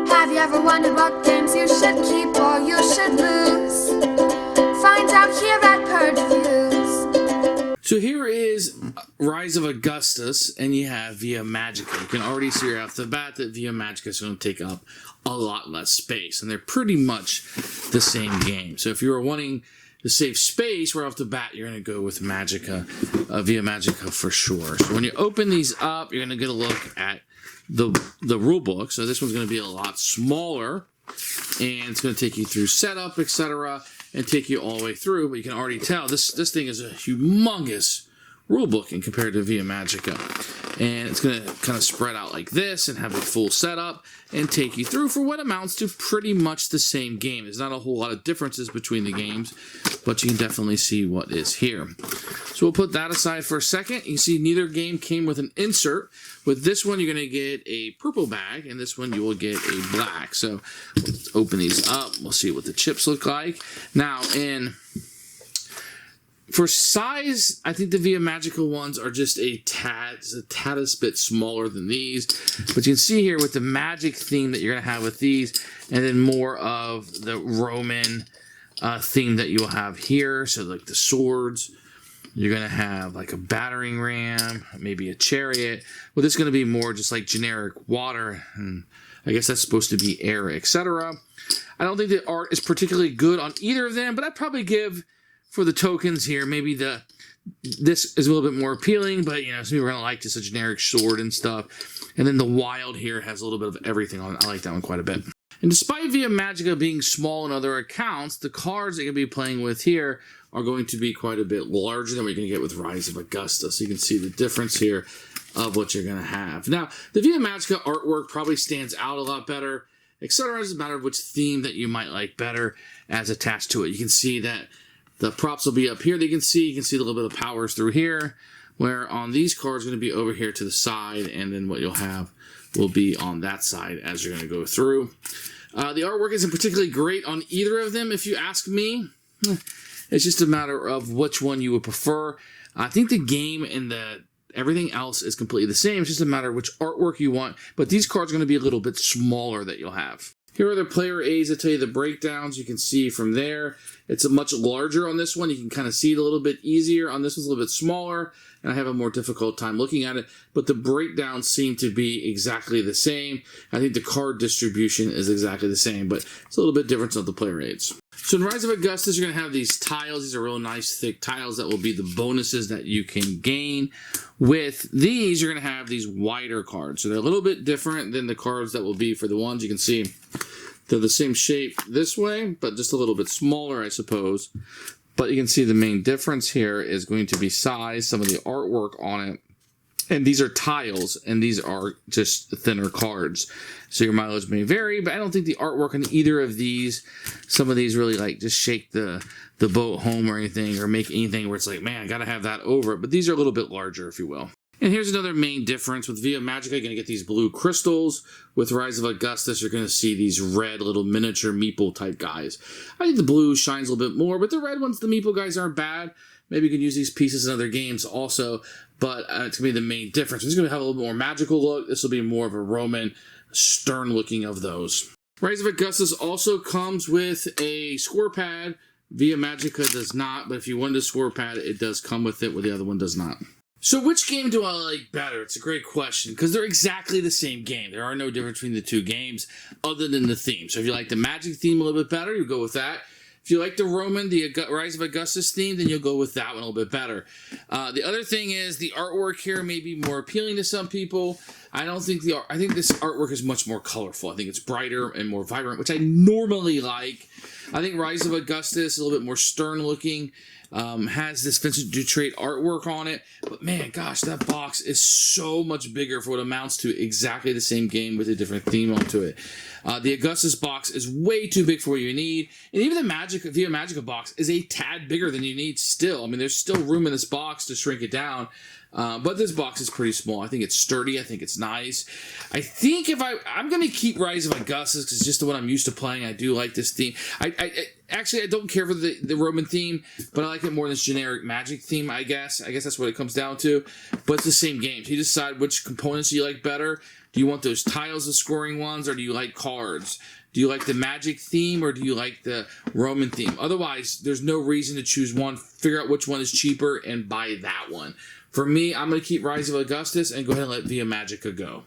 Have you ever wondered what games you should keep or you should lose? Find out here at Purge Reviews. So here is Rise of Augustus, and you have Via Magica. You can already see right off the bat that Via Magica is going to take up a lot less space, and they're pretty much the same game. So if you were wanting to save space right off the bat, you're going to go with Magica, Via Magica for sure. So when you open these up, you're going to get a look at the rule book. So this one's going to be a lot smaller, and it's going to take you through setup, etc., and take you all the way through. But you can already tell this thing is a humongous rule book in compared to Via Magica, and it's going to kind of spread out like this and have a full setup and take you through for what amounts to pretty much the same game. There's not a whole lot of differences between the games, but you can definitely see what is here. So we'll put that aside for a second. You can see neither game came with an insert. With this one, you're going to get a purple bag, and this one you will get a black. So let's open these up. We'll see what the chips look like. Now, for size, I think the Via Magica ones are just a tad bit smaller than these. But you can see here with the magic theme that you're going to have with these, and then more of the Roman theme that you'll have here. So like the swords, you're going to have like a battering ram, maybe a chariot. Well, this is going to be more just like generic water, and I guess that's supposed to be air, etc. I don't think the art is particularly good on either of them, but I'd probably give, for the tokens here, maybe this is a little bit more appealing, but you know, some people are going to like just a generic sword and stuff. And then the wild here has a little bit of everything on it. I like that one quite a bit. And despite Via Magica being small in other accounts, the cards that you're going to be playing with here are going to be quite a bit larger than what you're going to get with Rise of Augustus. So you can see the difference here of what you're going to have. Now, the Via Magica artwork probably stands out a lot better, etc. It's a matter of which theme that you might like better as attached to it. You can see that the props will be up here. You can see the little bit of powers through here, where on these cards are going to be over here to the side, and then what you'll have will be on that side as you're going to go through. The artwork isn't particularly great on either of them, if you ask me. It's just a matter of which one you would prefer. I think the game and everything else is completely the same. It's just a matter of which artwork you want, but these cards are going to be a little bit smaller that you'll have. Here are the player aids that tell you the breakdowns. You can see from there. It's a much larger on this one. You can kind of see it a little bit easier. On this one's a little bit smaller, and I have a more difficult time looking at it. But the breakdowns seem to be exactly the same. I think the card distribution is exactly the same, but it's a little bit different on the player aids. So in Rise of Augustus, you're going to have these tiles. These are real nice, thick tiles that will be the bonuses that you can gain. With these, you're going to have these wider cards. So they're a little bit different than the cards that will be for the ones. You can see they're the same shape this way, but just a little bit smaller, I suppose. But you can see the main difference here is going to be size, some of the artwork on it. And these are tiles, and these are just thinner cards. So your mileage may vary, but I don't think the artwork on either of these, some of these really like just shake the boat home or anything, or make anything where it's like, man, I gotta have that over it. But these are a little bit larger, if you will. And here's another main difference. With Via Magica, you're going to get these blue crystals. With Rise of Augustus, you're going to see these red little miniature meeple type guys. I think the blue shines a little bit more, but the red ones, the meeple guys, aren't bad. Maybe you can use these pieces in other games also, but it's going to be the main difference. It's going to have a little more magical look. This will be more of a Roman, stern looking of those. Rise of Augustus also comes with a score pad. Via Magica does not, but if you wanted a score pad, it does come with it, where the other one does not. So which game do I like better? It's a great question, because they're exactly the same game. There are no difference between the two games other than the theme. So if you like the magic theme a little bit better, you go with that. If you like the Roman, the Rise of Augustus theme, then you'll go with that one a little bit better. The other thing is the artwork here may be more appealing to some people. I think this artwork is much more colorful. I think it's brighter and more vibrant, which I normally like. I think Rise of Augustus is a little bit more stern looking. Has this Vincent Dutrait artwork on it, but man, gosh, that box is so much bigger for what amounts to exactly the same game with a different theme onto it. The Augustus box is way too big for what you need, and even the Via Magica box is a tad bigger than you need still. I mean, there's still room in this box to shrink it down, But this box is pretty small. I think it's sturdy. I think it's nice. I think if I'm going to keep Rise of Augustus because it's just the one I'm used to playing. I do like this theme. Actually, I don't care for the Roman theme, but I like it more than this generic Magic theme, I guess. I guess that's what it comes down to. But it's the same game. So you decide which components you like better. Do you want those tiles, the scoring ones, or do you like cards? Do you like the Magic theme, or do you like the Roman theme? Otherwise, there's no reason to choose one. Figure out which one is cheaper and buy that one. For me, I'm going to keep Rise of Augustus and go ahead and let Via Magica go.